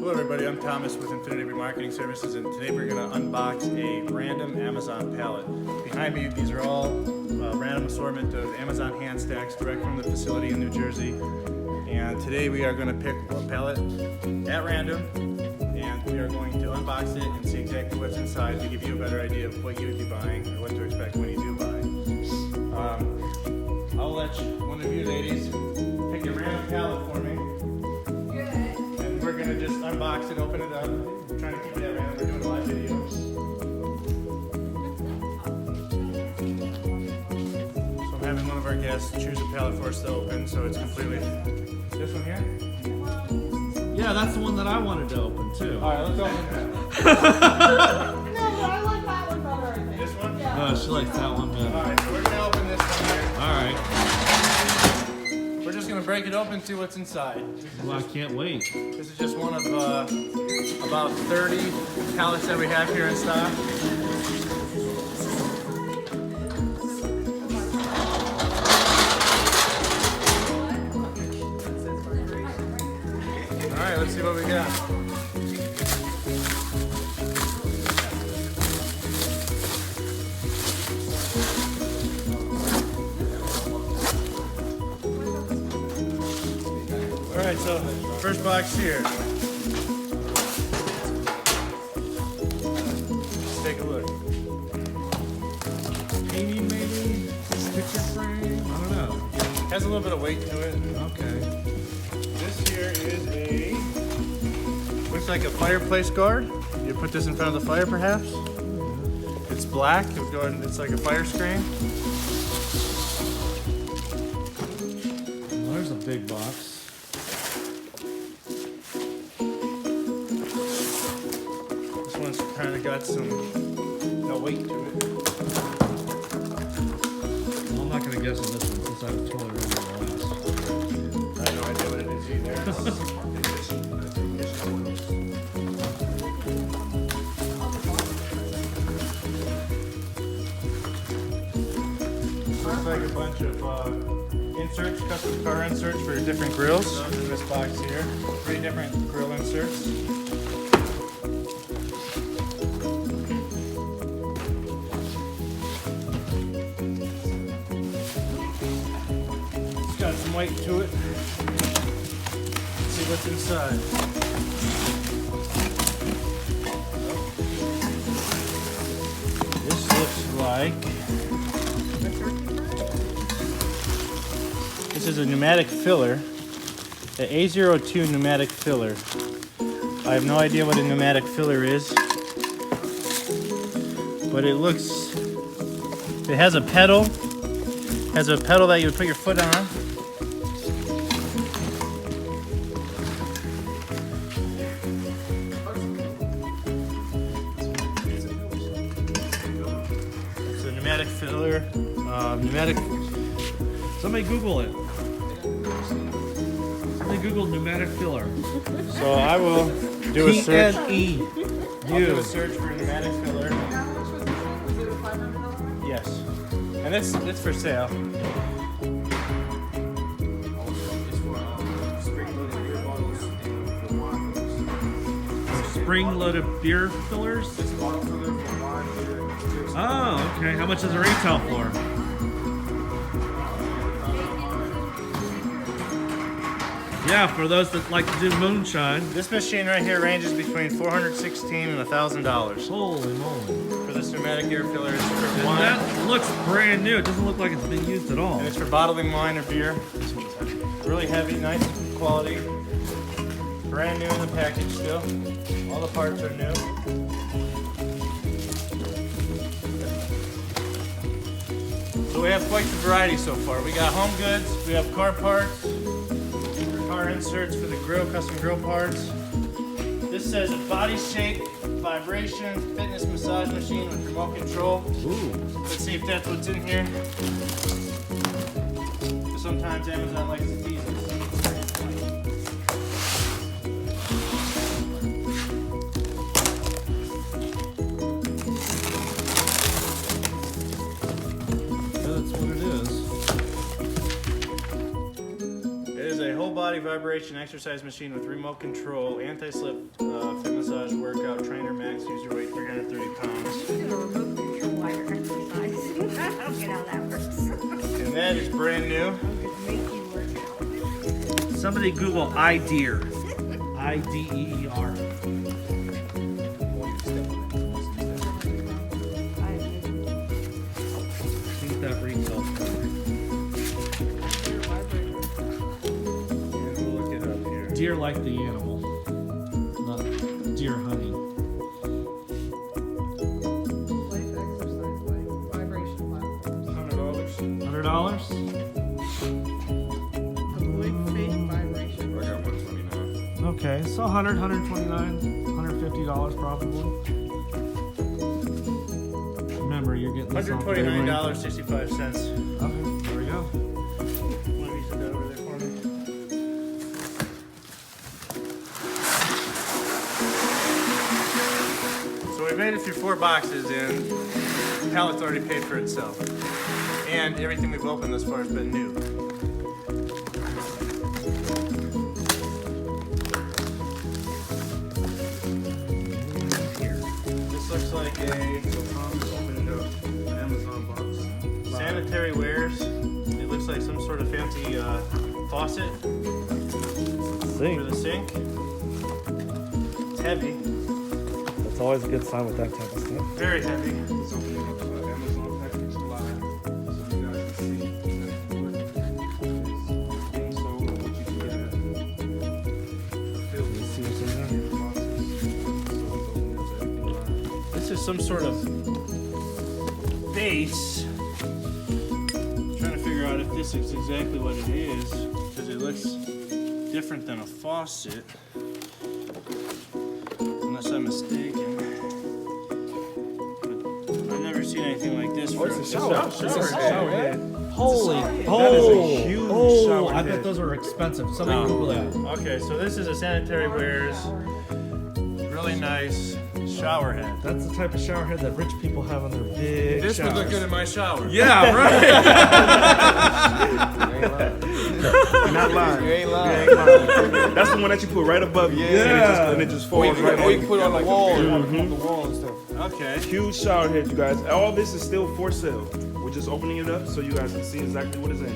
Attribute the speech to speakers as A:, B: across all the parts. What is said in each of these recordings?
A: Hello everybody, I'm Thomas with Infinity Remarketing Services, and today we're going to unbox a random Amazon pallet. Behind me, these are all random assortment of Amazon hand stacks direct from the facility in New Jersey. And today we are going to pick a pallet at random, and we are going to unbox it and see exactly what's inside to give you a better idea of what you would be buying or what to expect when you do buy. I'll let one of you ladies pick a random pallet for me. We're going to just unbox it, open it up. We're trying to keep it at random. We're doing a live video. So I'm having one of our guests choose a pallet for us to open, so it's completely... This one here?
B: Yeah, that's the one that I wanted to open too.
A: Alright, let's open that.
C: No, but I like that one better, I think.
A: This one?
C: Yeah.
B: Oh, she likes that one better.
A: Alright, so we're going to open this one here.
B: Alright.
A: We're just going to break it open and see what's inside.
B: Well, I can't wait.
A: This is just one of about 30 pallets that we have here in stock. Alright, let's see what we got. Alright, so first box here. Let's take a look.
B: Painting maybe? Picture frame? I don't know.
A: Has a little bit of weight to it.
B: Okay.
A: This here is a, looks like a fireplace guard. You put this in front of the fire perhaps. It's black, it's like a fire screen.
B: Well, there's a big box.
A: This one's kind of got some no weight to it.
B: Well, I'm not going to guess on this one since I totally remember the last.
A: I have no idea what it is either. Looks like a bunch of inserts, custom car inserts for different grills. In this box here, 3 different grill inserts. It's got some weight to it. Let's see what's inside. This looks like... This is a pneumatic filler, the A02 pneumatic filler. I have no idea what a pneumatic filler is, but it has a pedal, that you would put your foot on. It's a pneumatic filler,
B: Somebody Google it. Somebody Google pneumatic filler.
A: So I will do a search.
B: P-N-E.
A: I'll do a search for pneumatic filler. Yes, and it's for sale.
B: Spring-loaded beer fillers? Oh, okay. How much does it retail for? Yeah, for those that like to do moonshine.
A: This machine right here ranges between $416 and $1,000
B: Holy moly.
A: for this pneumatic air filler. It's for
B: And
A: wine,
B: that looks brand new. It doesn't look like it's been used at all.
A: and it's for bottling wine or beer. Really heavy, nice quality. Brand new in the package still. All the parts are new. So we have quite the variety so far. We got home goods, we have car parts, car inserts for the grill, custom grill parts. This says a body shape, vibration, fitness massage machine with remote control.
B: Ooh.
A: Let's see if that's what's in here. Sometimes Amazon likes to tease us. vibration exercise machine with remote control, anti-slip, foot massage workout, trainer max, use your weight 330 pounds.
D: You're gonna remove your wire exercise. I don't get how that works.
A: And that is brand new.
D: I'm just make you work out.
B: Somebody Google IDEER. IDEER. See what that retail for.
A: And we'll look it up here.
B: Deer like the animal, not deer hunting.
C: Life exercise vibration platforms.
A: $100.
B: $100?
C: Avoid fake vibration.
E: I got 129.
B: Okay, so 100, 129, $150 probably. Remember, you're getting this off Daybreak.
A: $129.65.
B: Okay, there we go.
A: Let me set that over there for me. So we made it through 4 boxes and the pallet's already paid for itself. And everything we've opened thus far has been new. This looks like a
E: Amazon box.
A: sanitary wares. It looks like some sort of fancy faucet for the sink. It's heavy,
B: That's always a good sign with that type of stuff.
A: very heavy.
E: It's opening up the Amazon package live, so you guys can see exactly what is being sold and what you can get at.
B: Let's see what's in there.
A: This is some sort of base. Trying to figure out if this is exactly what it is, because it looks different than a faucet. Unless I'm mistaken. But I've never seen anything like this.
E: Oh, it's a shower. It's a shower head.
B: Holy,
E: That is a huge shower
B: I bet
E: head.
B: those are expensive. Somebody
A: No.
B: Google that.
A: Okay, so this is a sanitary wares, really nice shower head.
B: That's the type of shower head that rich people have on their big
A: This would
B: showers.
A: look good in my shower.
B: Yeah, right.
E: You're not lying.
F: You ain't lying.
E: You ain't lying. That's the one that you put right above you.
B: Yeah.
E: And it just
F: Or
E: falls
F: you,
E: right
F: or you
E: on
F: can put it on the wall,
E: Mhm.
F: on the wall and stuff.
A: Okay.
E: Huge shower head, you guys. All this is still for sale. We're just opening it up so you guys can see exactly what is in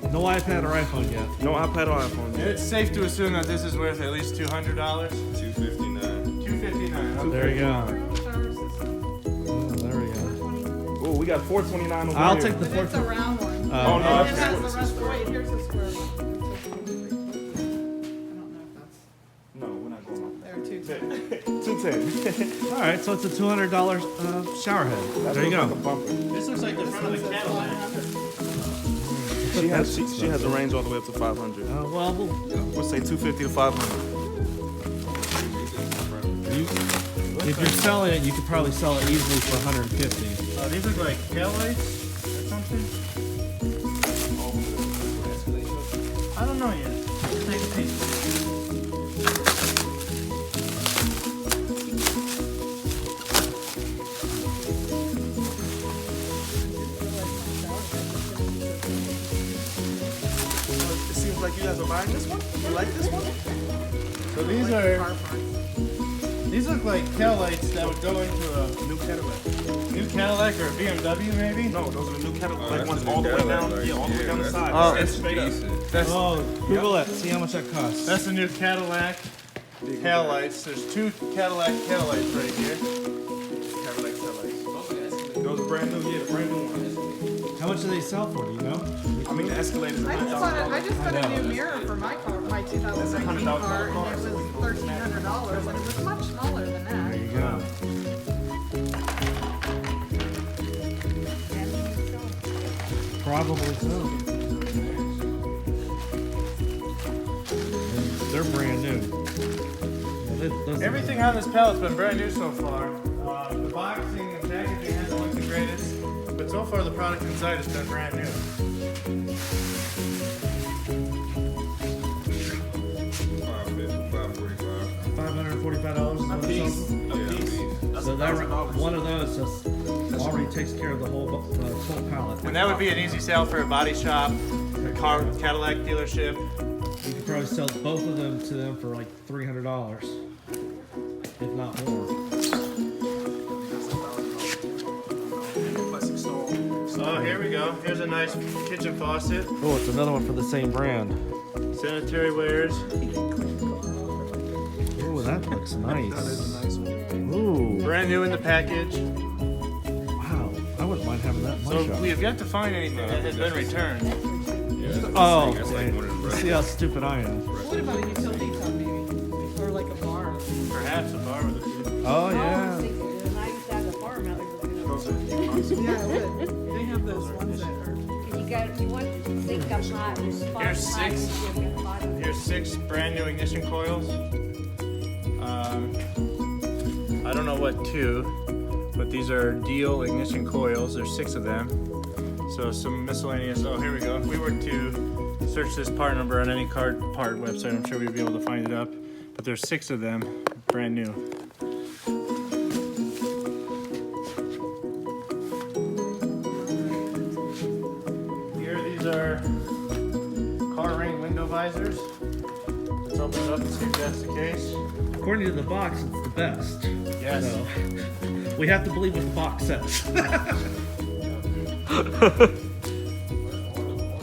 E: there.
B: No iPad or iPhone yet.
E: No iPad or iPhone.
A: And it's safe to assume that this is worth at least $200.
E: $259.
A: $259. Okay.
B: There you go.
C: Shower system.
B: Oh, there we go.
C: 29.
E: Oh, we got $429 over
B: I'll
E: here.
B: take the
C: But it's a
B: 4.
C: round one.
B: Oh,
E: no,
C: And
E: that's
C: it
E: just
C: has
E: what
C: the
E: this
C: rest
E: is
C: of
E: for.
C: wait, here's the square one. I don't know if that's,
E: No, we're not going on.
C: there are two.
E: 210.
B: All right, so it's a $200 shower head. There you
E: Like a
B: go.
E: bumper.
A: This looks like the front of a Cadillac.
E: She has a range all the way up to 500.
B: Well,
E: We'll say 250 to 500.
B: if you're selling it, you could probably sell it easily for 150.
A: These look like tail lights or something. I don't know yet. Let's take a peek.
E: It seems like you guys are buying this one. You like this one?
A: So these look like tail lights that would go into a
E: New Cadillac.
A: new Cadillac or a BMW maybe.
E: No, those are the new Cadillac. Like
F: that's
E: ones
F: the new
E: all the way
F: Cadillac,
E: down.
F: like,
E: Yeah, all the way
F: yeah,
E: down the
F: that's-
E: side.
A: Oh,
E: That's
F: That's
E: straight up.
F: decent.
A: That's
B: Oh, Google it. See how much that costs.
A: that's the new Cadillac tail lights. There's 2 Cadillac tail lights right here.
E: Cadillac taillights. Those are brand new. Yeah, brand new ones.
B: How much do they sell for? Do you know?
E: I mean, the Escalators are
C: I just got
E: $100,000.
C: a new mirror for my car, my 2019 car, and it was $1,300, and it was much smaller than that.
B: There you go. Probably so. And they're brand new. Yeah, those-
A: Everything on this pallet's been brand new so far. The boxing and packaging hasn't looked the greatest, but so far the product inside has been brand new.
B: $545 is what it sells for. So that one of those just already takes care of the whole pallet.
A: And that would be an easy sale for a body shop, a car Cadillac dealership.
B: You could probably sell both of them to them for like $300, if not more.
E: Plastic stall.
A: Oh, here we go. Here's a nice kitchen faucet.
B: Oh, it's another one for the same brand.
A: Sanitary wares.
B: Oh, that looks
E: That
B: nice.
E: is a nice one.
B: Ooh,
A: Brand new in the package.
B: wow. I wouldn't mind having that in my
A: So
B: shop.
A: we have yet to find anything that has been returned.
B: Oh,
E: That's like one of the
B: let's see how stupid I am.
C: What about a utility tub maybe? Or like a bar?
A: Perhaps a bar with a few.
B: Oh,
D: I
B: yeah.
D: was thinking, when I used to have the farm out there,
E: Those are constant.
C: Yeah, it would. They have those ones that are.
D: you want to think up hot, there's five
A: Here's
D: hot,
A: six.
D: you get bottom.
A: Here's 6 brand new ignition coils. I don't know what 2, but these are Deal ignition coils. There's 6 of them. So some miscellaneous. Oh, here we go. If we were to search this part number on any part website, I'm sure we'd be able to find it up. But there's 6 of them, brand new. Here, these are car ring window visors. Let's open it up and see if that's the case.
B: According to the box, it's the best.
A: Yes.
B: So, we have to believe what the box says.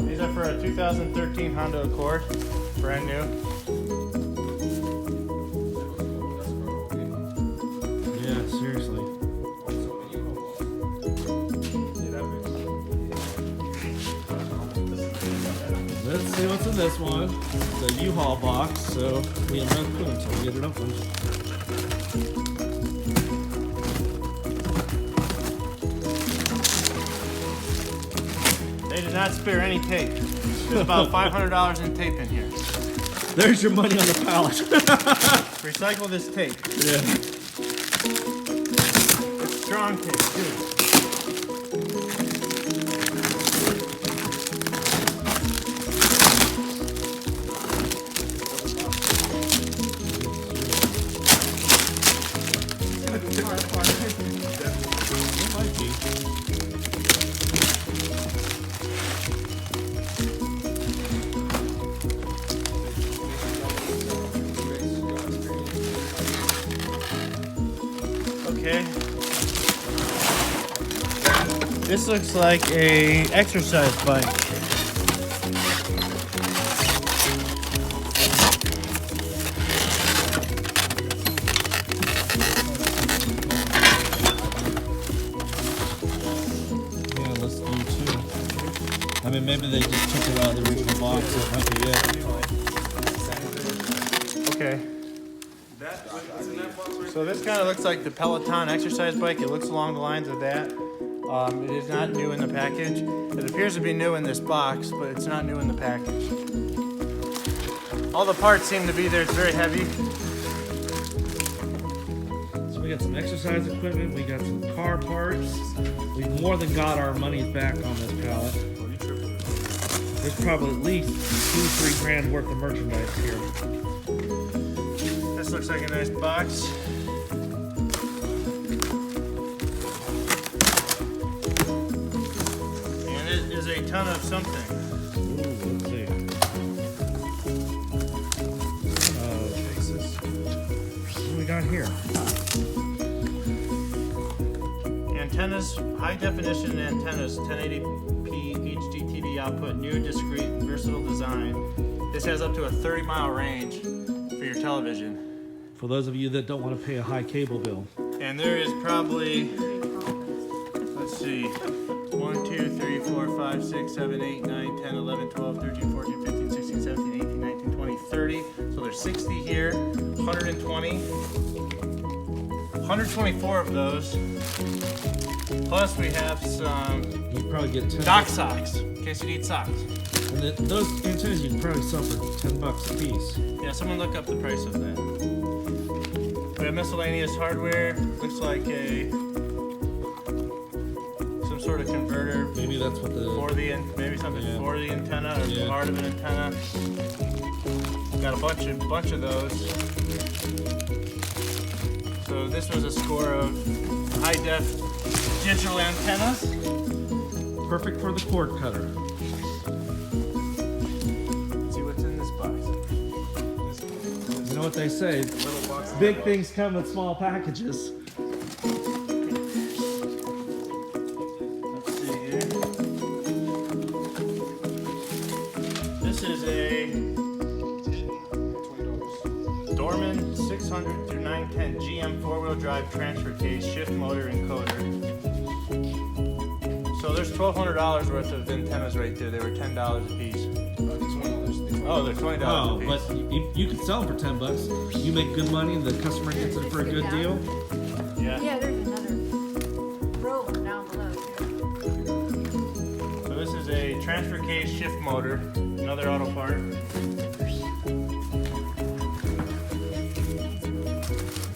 A: These are for a 2013 Honda Accord, brand new.
B: Yeah, seriously. Let's see what's in this one. It's a U-Haul box, so we have no clue until we get it open.
A: They did not spare any tape. There's about $500 in tape in here.
B: There's your money on the pallet.
A: Recycle this tape.
B: Yeah.
A: It's strong tape, too.
B: It might be.
A: Okay. This looks like a exercise bike.
B: Yeah, let's do two. I mean, maybe they just took it out of the original box. So it might be it.
A: Okay. So this kind of looks like the Peloton exercise bike. It looks along the lines of that. It is not new in the package. It appears to be new in this box, but it's not new in the package. All the parts seem to be there. It's very heavy.
B: So we got some exercise equipment. We got some car parts. We've more than got our money's back on this pallet. There's probably at least $2-3 grand worth of merchandise here.
A: This looks like a nice box. And it is a ton of something.
B: Ooh, let's see. What do we got here?
A: Antennas, high definition antennas, 1080p HD TV output, new, discreet, versatile design. This has up to a 30-mile range for your television.
B: For those of you that don't want to pay a high cable bill.
A: And there is probably, let's see, 1, 2, 3, 4, 5, 6, 7, 8, 9, 10, 11, 12, 13, 14, 15, 16, 17, 18, 19, 20, 30. So there's 60 here, 120. 124 of those. Plus we have some
B: You'd probably get 10
A: dock socks, in case you need socks.
B: And those antennas you can probably sell for $10 a piece.
A: Yeah, someone look up the price of that. We have miscellaneous hardware. Looks like some sort of converter
B: Maybe that's what
A: for
B: the
A: the maybe something
B: Yeah.
A: for the antenna or
B: Yeah.
A: part of an antenna. Got a bunch of those. So this was a score of high def digital antennas.
B: perfect for the cord cutter.
A: Let's see what's in this box.
B: You know what they say?
E: Little box.
B: Big things come in small packages.
A: Let's see here. This is a
E: $20.
A: Dorman 600 through 910 GM 4-wheel drive transfer case, shift motor, encoder. So there's $1,200 worth of antennas right there. They were $10 a piece. Oh, they're $20
B: Oh,
A: a piece.
B: but you could sell them for $10. You make good money, and the customer gets it for a good deal.
A: Yeah.
D: Yeah, there's another row down below.
A: So this is a transfer case, shift motor, another auto part.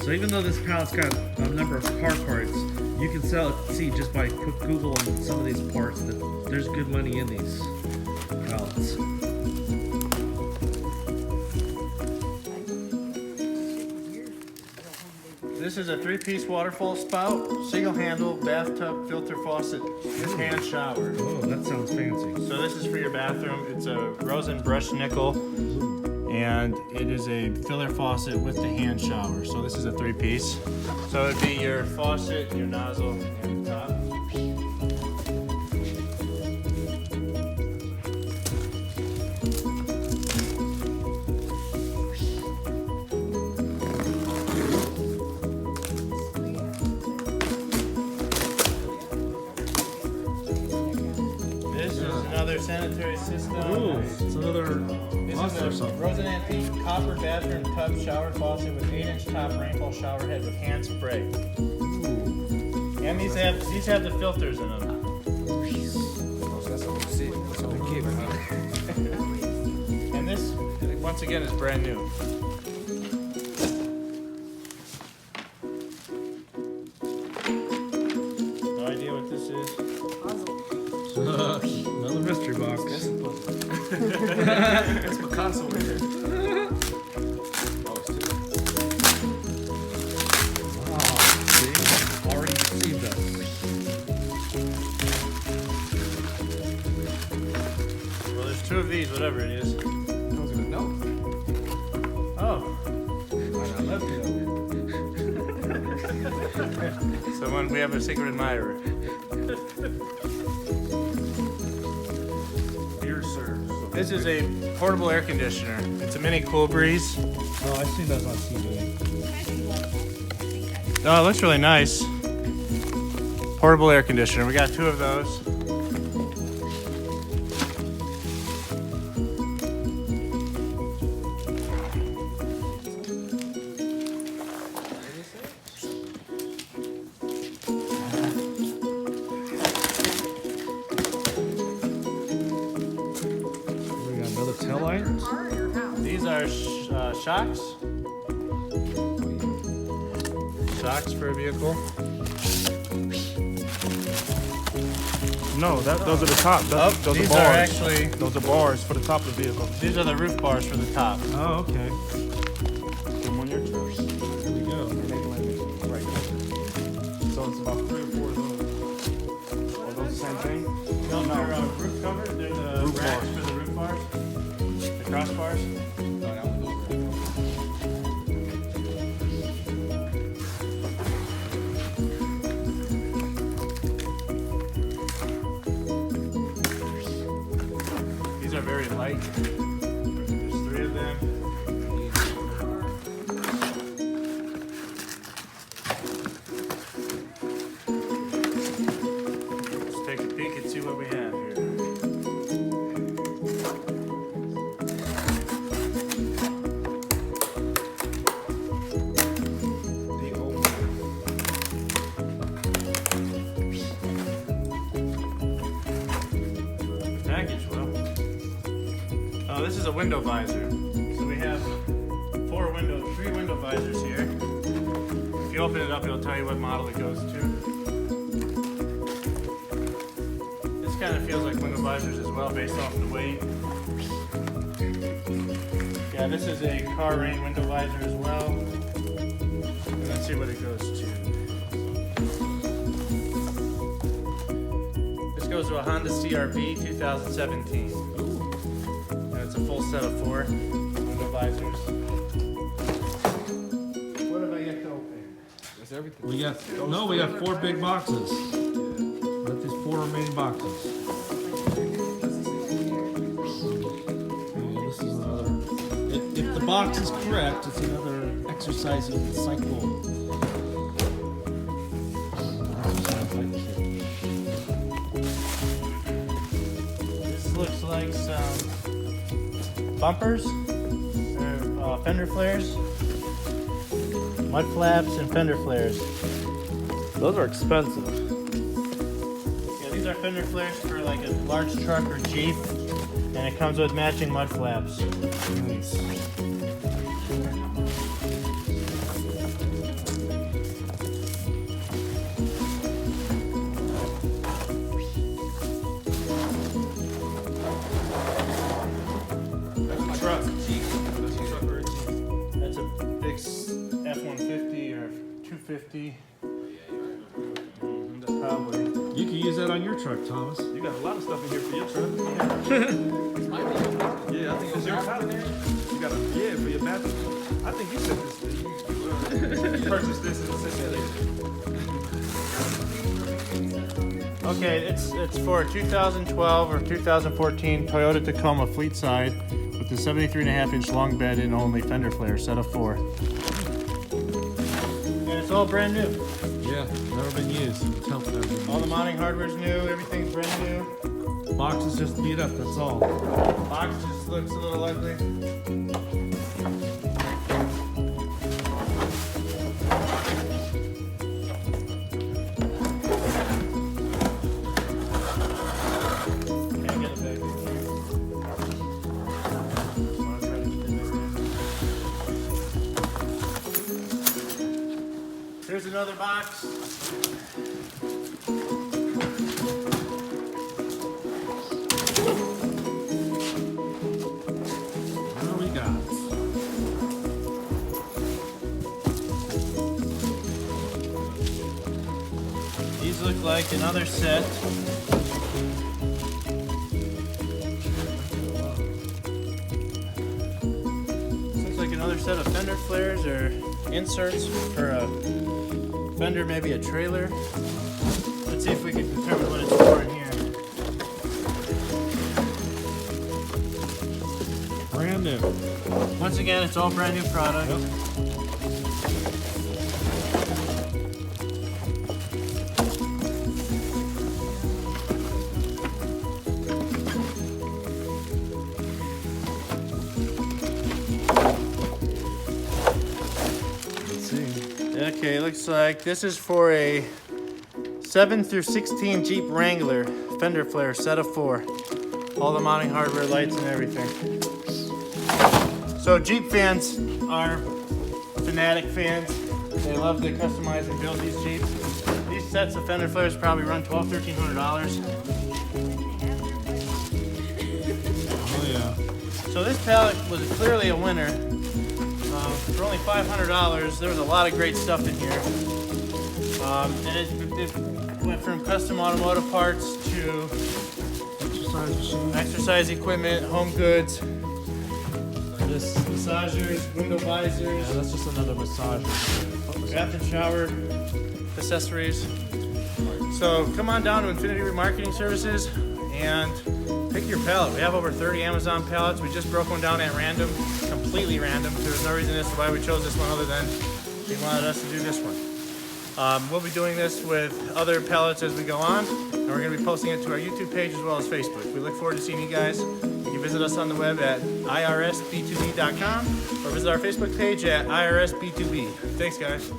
B: So even though this pallet's got a number of car parts, you can see just by quick Google on some of these parts that there's good money in these pallets.
A: This is a 3-piece waterfall spout, single handle, bathtub, filter faucet, with hand shower.
B: Oh, that sounds fancy.
A: So this is for your bathroom. It's a Rosen brush nickel, and it is a filler faucet with the hand shower. So this is a 3-piece. So it'd be your faucet, your nozzle, and the top. This is another sanitary system.
B: Ooh, it's another
A: This
B: faucet or
A: is a
B: something.
A: Rosen Antique copper bathroom tub shower faucet with 8-inch top rainfall shower head with hand spray. And these have the filters in them. And this, once again, is brand new. No idea what this is.
B: Another mystery box.
E: It's Picasso in here.
B: Wow, see? Already received us.
A: Well, there's 2 of these, whatever it is.
E: I was gonna know.
A: Oh,
E: I love you.
A: someone, we have a secret admirer.
E: Dear sir.
A: This is a portable air conditioner. It's a mini Cool Breeze.
B: Oh, I've seen those on TV.
A: Oh, it looks really nice. Portable air conditioner. We got 2 of those.
B: We got another tail light.
C: Car or your house?
A: These are shocks. Shocks for a vehicle.
E: No, those are the top.
A: Oh,
E: Those
A: these
E: are
A: are
E: bars.
A: actually,
E: Those are bars for the top of the vehicle.
A: these are the roof bars for the top.
B: Oh, okay.
E: Put them on your truck.
B: There we go.
E: And they land right there. So it's about 3 or 4 of those. Are those the same thing?
A: No, they're roof covers. They're the
E: Roof
A: racks
E: bars.
A: for the roof bars. The crossbars.
E: No, that one goes right there.
A: These are very light. There's 3 of them. Let's take a peek and see what we have here.
E: The old
A: Package well. Oh, this is a window visor. So we have 3 window visors here. If you open it up, it'll tell you what model it goes to. This kind of feels like window visors as well, based off the weight. Yeah, this is a car rain window visor as well. And let's see what it goes to. This goes to a Honda CR-V 2017. And it's a full set of 4 window visors.
E: everything.
B: We got 4 big boxes. Got these 4 remaining boxes. Yeah, this is another. If the box is correct, it's another exercising cycle.
A: This looks like some bumpers, or fender flares, mud flaps, and fender flares.
B: Those are expensive.
A: Yeah, these are fender flares for like a large truck or Jeep, and it comes with matching mud flaps.
B: Nice.
A: Truck.
E: That's a truck or a Jeep.
A: That's a big F-150 or 250. Probably.
B: You can use that on your truck, Thomas.
E: You got a lot of stuff in here for your truck. Yeah, I think it's your pallet. You got for your bathroom. I think you said this. You purchased this and said that.
A: Okay, it's for 2012 or 2014 Toyota Tacoma fleet side with the 73.5-inch long bed and only fender flare, set of 4. And it's all brand new.
B: Yeah, never been used. Tell them never been used.
A: All the mounting hardware's new, everything's brand new.
B: Box is just beat up, that's all.
A: Box just looks a little ugly. Can't get it back in here. Wanna try to keep it next day? Here's another box.
B: What do we got?
A: These look like another set. Looks like another set of fender flares or inserts for a fender, maybe a trailer. Let's see if we can determine what it's for in here.
B: Brand new.
A: Once again, it's all brand new product.
B: Let's see.
A: Okay, looks like this is for a 7 through 16 Jeep Wrangler fender flare, set of 4. All the mounting hardware, lights, and everything. So Jeep fans are fanatic fans. They love to customize and build these Jeeps. These sets of fender flares probably run $1,200–1,300.
B: Oh yeah.
A: So this pallet was clearly a winner. For only $500, there was a lot of great stuff in here. And it went from custom automotive parts to
B: Exercise machine.
A: exercise equipment, home goods,
B: This.
A: massagers, window visors,
B: Yeah, that's just another massage.
A: bath and shower accessories. So come on down to Infinity Remarketing Services and pick your pallet. We have over 30 Amazon pallets. We just broke one down at random, completely random. There's no reason as to why we chose this one other than they wanted us to do this one. We'll be doing this with other pallets as we go on, and we're going to be posting it to our YouTube page as well as Facebook. We look forward to seeing you guys. You can visit us on the web at irsb2b.com or visit our Facebook page at irsb2b. Thanks, guys.